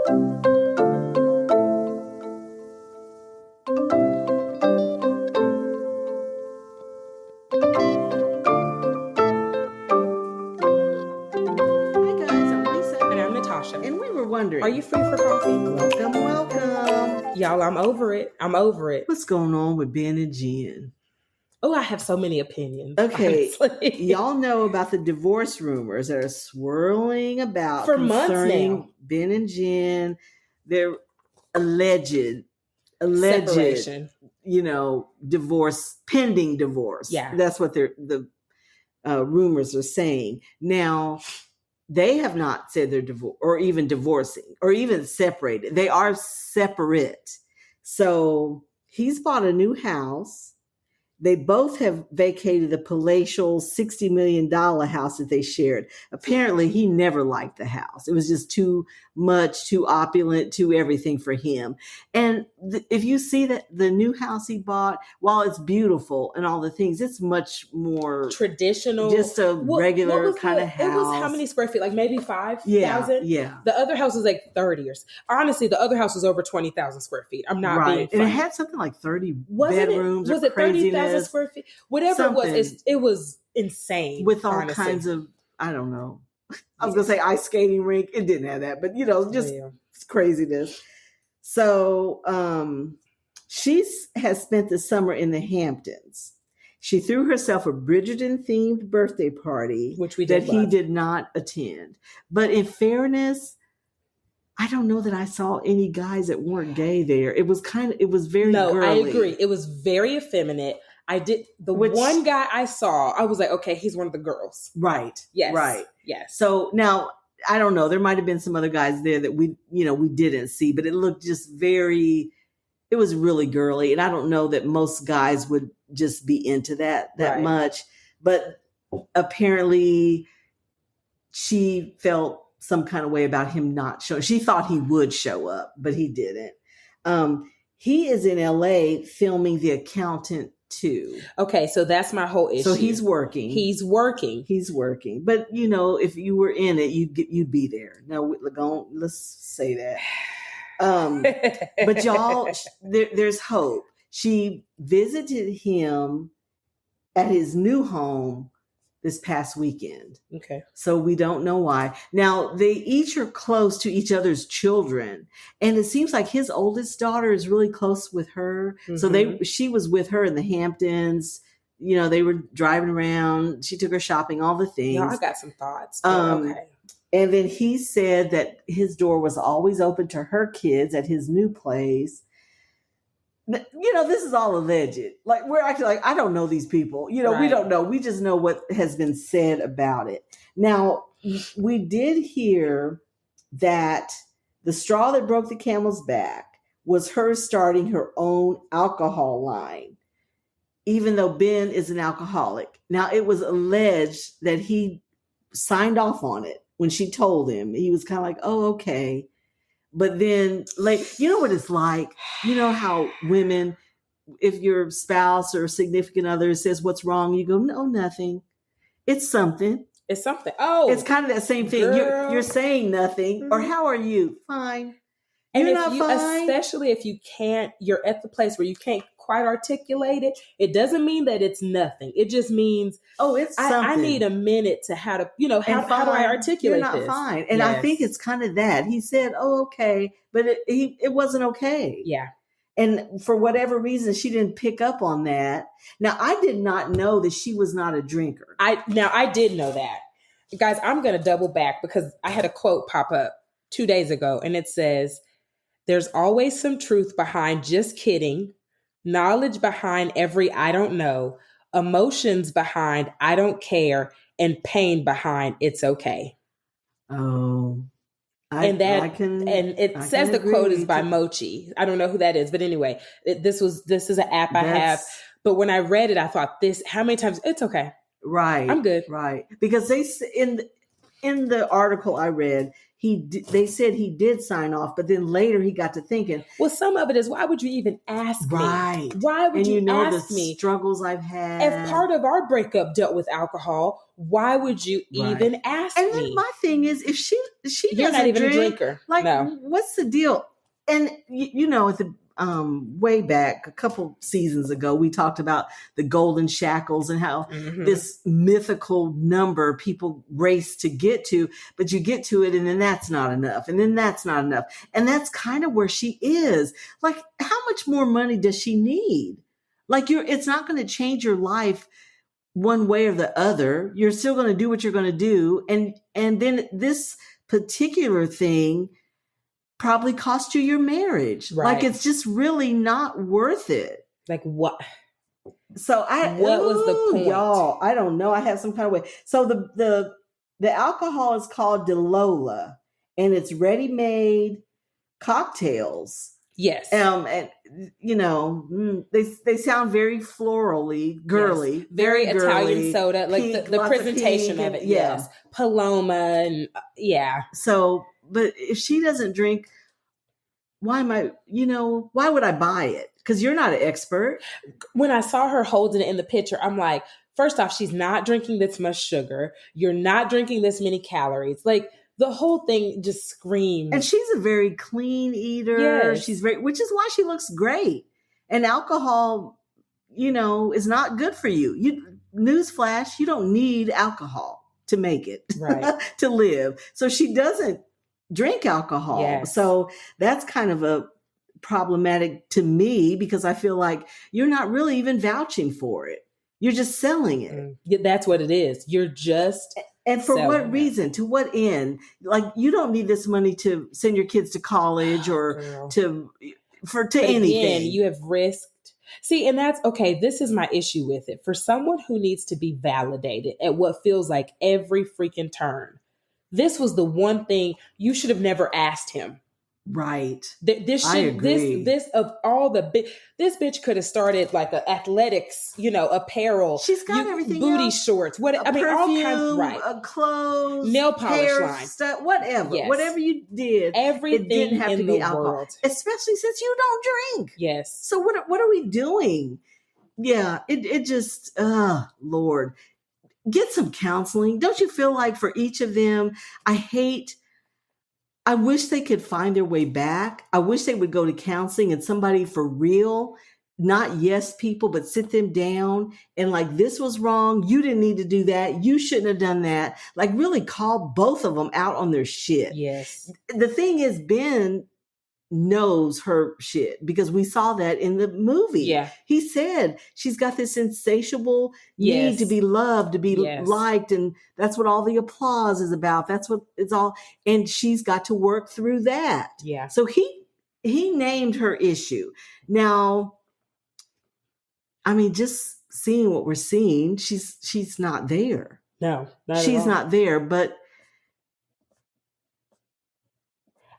Are you free for coffee? Welcome. Y'all, I'm over it. What's going on with Ben and Jen? Oh, I have so many opinions. Okay. Y'all know about the divorce rumors that are swirling about for months now. Ben and Jen, their alleged separation. Pending divorce. Yeah. That's what the rumors are saying. Now, they have not said they're divorced or even divorcing or even separated. They are separate. So he's bought a new house. They both have vacated the palatial $60 million house that they shared. Apparently, he never liked the house. It was just too much, too opulent, too everything for him. And if you see that the new house he bought, while it's beautiful and all the things, it's much more traditional, just a regular kind of house. It was how many square feet? Like maybe 5,000? Yeah. The other house was like 30 or honestly, the other house was over 20,000 square feet. I'm not being funny. And it had something like 30 bedrooms. Was it 30,000 square feet? Whatever it was insane. With all kinds of, I don't know. I was going to say ice skating rink. It didn't have that, but just craziness. So she has spent the summer in the Hamptons. She threw herself a Bridgerton-themed birthday party, which he did not attend. But in fairness, I don't know that I saw any guys that weren't gay there. It was very girly. I agree. It was very effeminate. One guy I saw, I was like, okay, he's one of the girls. Right. Yes. Right. Yes. So now, I don't know. There might have been some other guys there that we didn't see, but it looked just it was really girly. And I don't know that most guys would just be into that much. But apparently she felt some kind of way about him not showing. She thought he would show up, but he didn't. He is in LA filming The Accountant 2. Okay, so that's my whole issue. So he's working. But if you were in it, you'd be there. Now, let's say that. But y'all, there's hope. She visited him at his new home this past weekend. Okay. So we don't know why. Now, they each are close to each other's children. And it seems like his oldest daughter is really close with her. Mm-hmm. So she was with her in the Hamptons. They were driving around. She took her shopping, all the things. No, I got some thoughts. Okay. And then he said that his door was always open to her kids at his new place. This is all alleged. Like, we're actually like, I don't know these people. We don't know. We just know what has been said about it. Now, we did hear that the straw that broke the camel's back was her starting her own alcohol line, even though Ben is an alcoholic. Now, it was alleged that he signed off on it when she told him. He was kind of like, oh, okay. But then, like, you know what it's like? You know how women, if your spouse or significant other says what's wrong, you go, no, nothing. It's something. It's something. Oh. It's kind of that same thing. You're saying nothing. Mm-hmm. Or how are you? Fine. And especially if you're at the place where you can't quite articulate it. It doesn't mean that it's nothing. It just means, it's something. I need a minute to how do I articulate You're not this? Fine. And yes. I think it's kind of that. He said, oh, okay. But it wasn't okay. Yeah. And for whatever reason, she didn't pick up on that. Now, I did not know that she was not a drinker. I did know that. Guys, I'm going to double back because I had a quote pop up 2 days ago and it says, there's always some truth behind just kidding, knowledge behind every I don't know, emotions behind I don't care, and pain behind it's okay. Oh. It says the quote is by Mochi. I don't know who that is, but anyway, this is an app I have. But when I read it, I thought how many times it's okay. Right. I'm good. Right. Because in the article I read, they said he did sign off, but then later he got to thinking. Well, some of it is, why would you even ask me? Right. Why would you ask the me? Struggles I've had. If part of our breakup dealt with alcohol, why would you even ask me? And then my thing is, if she you're doesn't not even drink, a drinker. like, no. What's the deal? And at the way back a couple seasons ago, we talked about the golden shackles and how this mythical number people race to get to, but you get to it and then that's not enough. And then that's not enough. And that's kind of where she is. Like, how much more money does she need? Like, it's not going to change your life one way or the other. You're still going to do what you're going to do. And then this particular thing probably cost you your marriage. Right. Like, it's just really not worth it. Like, what? So what was the point? Y'all, I don't know. I have some kind of way. So the alcohol is called DeLola, and it's ready-made cocktails. Yes. And they sound very florally, girly, yes. Very girly, Italian soda, like pink, the presentation of it. Yeah. Yes. Paloma and So, but if she doesn't drink, why would I buy it? Because you're not an expert. When I saw her holding it in the picture, I'm like, first off, she's not drinking this much sugar. You're not drinking this many calories. Like, the whole thing just screams. And she's a very clean eater. Yes. She's which is why she looks great. And alcohol, is not good for you. Newsflash, you don't need alcohol to make it, right. to live. So she doesn't drink alcohol. Yes. So that's kind of a problematic to me, because I feel like you're not really even vouching for it. You're just selling it. Yeah, that's what it is. You're just and for what reason? To what end? Like, you don't need this money to send your kids to college or to anything. Again, you have risked. See, and that's okay. This is my issue with it. For someone who needs to be validated at what feels like every freaking turn, this was the one thing you should have never asked him. Right. I agree. This of all this bitch could have started like a athletics, apparel. She's got everything. Booty shorts. What I mean, perfume, all kinds. Right. Clothes, nail polish hair, line, stuff, whatever. Yes. Whatever you did, everything it didn't have in to be the alcohol. world. Especially since you don't drink. Yes. So what are we doing? Yeah. It just Lord, get some counseling. Don't you feel like for each of them, I wish they could find their way back. I wish they would go to counseling and somebody for real, not yes people, but sit them down and like, this was wrong. You didn't need to do that. You shouldn't have done that. Like, really call both of them out on their shit. Yes. The thing is, Ben knows her shit because we saw that in the movie. Yeah. He said she's got this insatiable need to be loved, to be liked. And that's what all the applause is about. That's what it's all. And she's got to work through that. Yeah. So he named her issue. Now, I mean, just seeing what we're seeing, she's not there. No, she's not there, but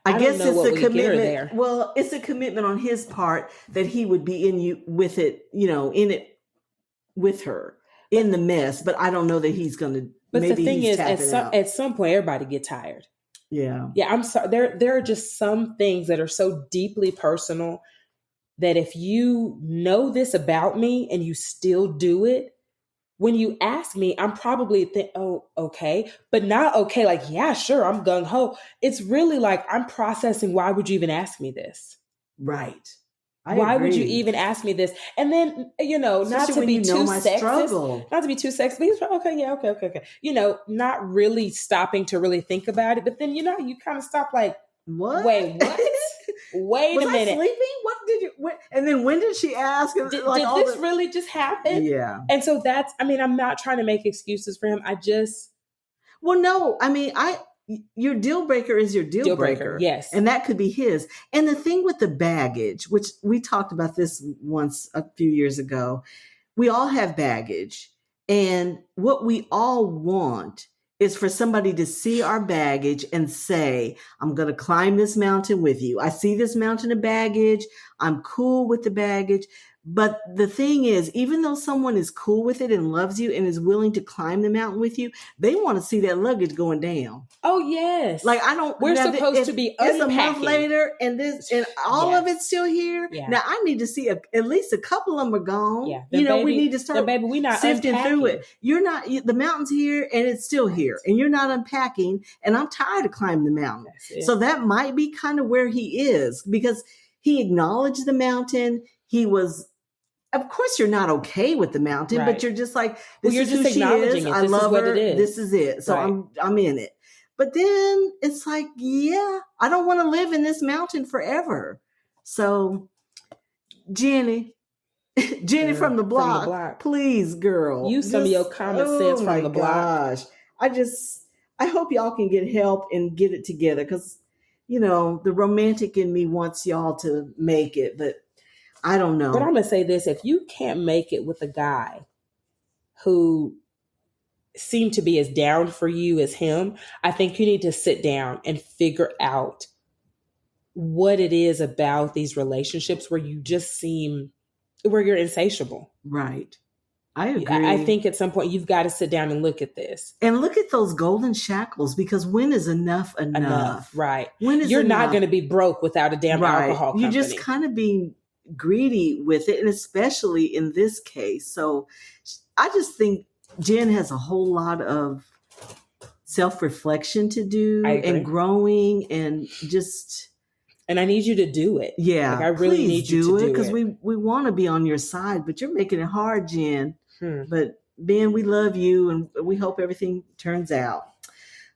I guess it's a commitment. Well, it's a commitment on his part that he would be in it with her in the mess. But I don't know that he's going to. But the thing is, at some point, everybody get tired. Yeah. Yeah. I'm sorry. There are just some things that are so deeply personal that if you know this about me and you still do it, when you ask me, I'm probably oh, okay, but not okay. Like, yeah, sure, I'm gung ho. It's really like I'm processing. Why would you even ask me this? Right. Why would you even ask me this? And then, not to be too sexist, but okay, yeah, okay. Not really stopping to really think about it. But then, you kind of stop like, what? Wait, what? Wait a minute. I sleeping? What did you? And then when did she ask? Did this really just happen? Yeah. And so I'm not trying to make excuses for him. Well, no. I mean, your deal breaker is your deal breaker. Yes. And that could be his. And the thing with the baggage, which we talked about this once a few years ago, we all have baggage. And what we all want is for somebody to see our baggage and say, I'm going to climb this mountain with you. I see this mountain of baggage. I'm cool with the baggage. But the thing is, even though someone is cool with it and loves you and is willing to climb the mountain with you, they want to see that luggage going down. Oh, yes. Like, I don't. We're supposed to be unpacking. It's a month later, and all of it's still here. Yeah. Now I need to see at least a couple of them are gone. Yeah. We need to start we not sifting unpacking. through it. You're not. The mountain's here, and it's still here, and you're not unpacking. And I'm tired of climbing the mountain. So that might be kind of where he is, because he acknowledged the mountain. He was. Of course, you're not okay with the mountain, but you're just like, this is who she is. I love her. This is it. So I'm in it. But then it's like, yeah, I don't want to live in this mountain forever. So, Jenny from the block, please, girl. Use some of your common sense from the block. I hope y'all can get help and get it together, because, the romantic in me wants y'all to make it, but I don't know. But I'm going to say this. If you can't make it with a guy who seemed to be as down for you as him, I think you need to sit down and figure out what it is about these relationships where you just where you're insatiable. Right. I agree. I think at some point you've got to sit down and look at this. And look at those golden shackles, because when is enough? Right. When is You're enough? Not going to be broke without a damn alcohol company. You're just kind of being greedy with it, and especially in this case. So I just think Jen has a whole lot of self-reflection to do and growing, and I need you to do it. Yeah, I really need you to do it, because we want to be on your side, but you're making it hard, Jen. But Ben, we love you, and we hope everything turns out.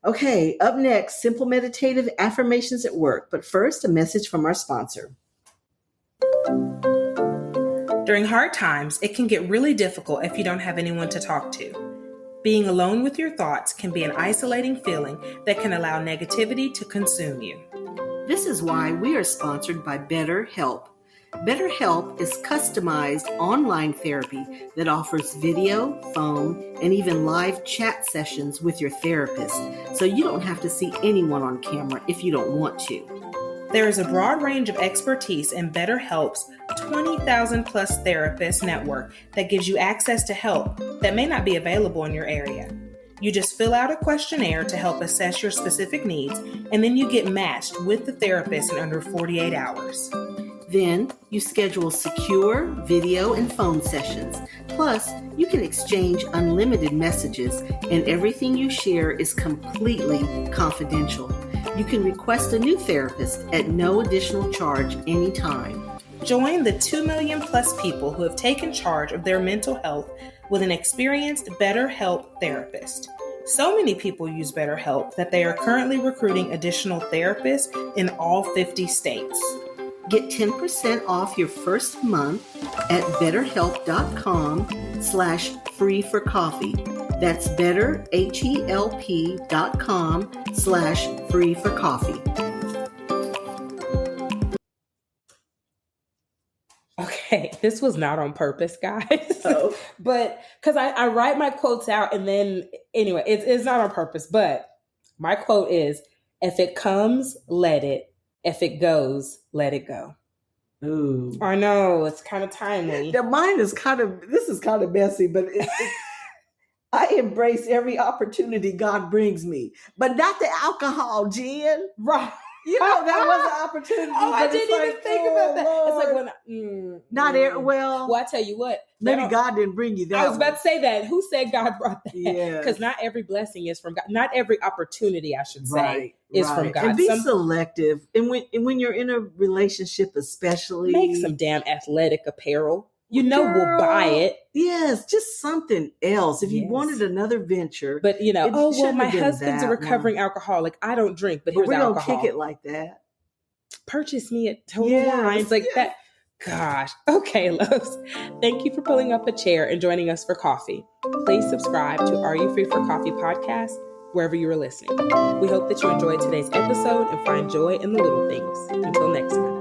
Okay, up next, simple meditative affirmations at work. But first, a message from our sponsor. During hard times, it can get really difficult if you don't have anyone to talk to. Being alone with your thoughts can be an isolating feeling that can allow negativity to consume you. This is why we are sponsored by BetterHelp. BetterHelp is customized online therapy that offers video, phone, and even live chat sessions with your therapist, so you don't have to see anyone on camera if you don't want to. There is a broad range of expertise in BetterHelp's 20,000 plus therapist network that gives you access to help that may not be available in your area. You just fill out a questionnaire to help assess your specific needs, and then you get matched with the therapist in under 48 hours. Then you schedule secure video and phone sessions. Plus, you can exchange unlimited messages, and everything you share is completely confidential. You can request a new therapist at no additional charge anytime. Join the 2 million plus people who have taken charge of their mental health with an experienced BetterHelp therapist. So many people use BetterHelp that they are currently recruiting additional therapists in all 50 states. Get 10% off your first month at betterhelp.com/free-for-coffee. That's betterhelp.com/free-for-coffee. Okay, this was not on purpose, guys. Oh. But because I write my quotes out, and then anyway, it's not on purpose. But my quote is, if it comes, let it. If it goes, let it go. Ooh. I know, it's kind of timely. Mine is this is kind of messy, but I embrace every opportunity God brings me, but not the alcohol, Jen. Right. That was an opportunity. Oh, I didn't even think about that. Lord. It's like well, I tell you what. Maybe God didn't bring you that. I was about to say that. Who said God brought that? Yeah. Because not every blessing is from God. Not every opportunity, I should say, is from God. And be selective. And when you're in a relationship, especially, make some damn athletic apparel. We'll buy it. Yes, just something else. If you wanted another venture. But, my husband's a recovering alcoholic. I don't drink, but here's alcohol. We don't kick it like that. Purchase me at Total Wines. That. Gosh. Okay, loves. Thank you for pulling up a chair and joining us for coffee. Please subscribe to Are You Free for Coffee podcast wherever you are listening. We hope that you enjoyed today's episode and find joy in the little things. Until next time.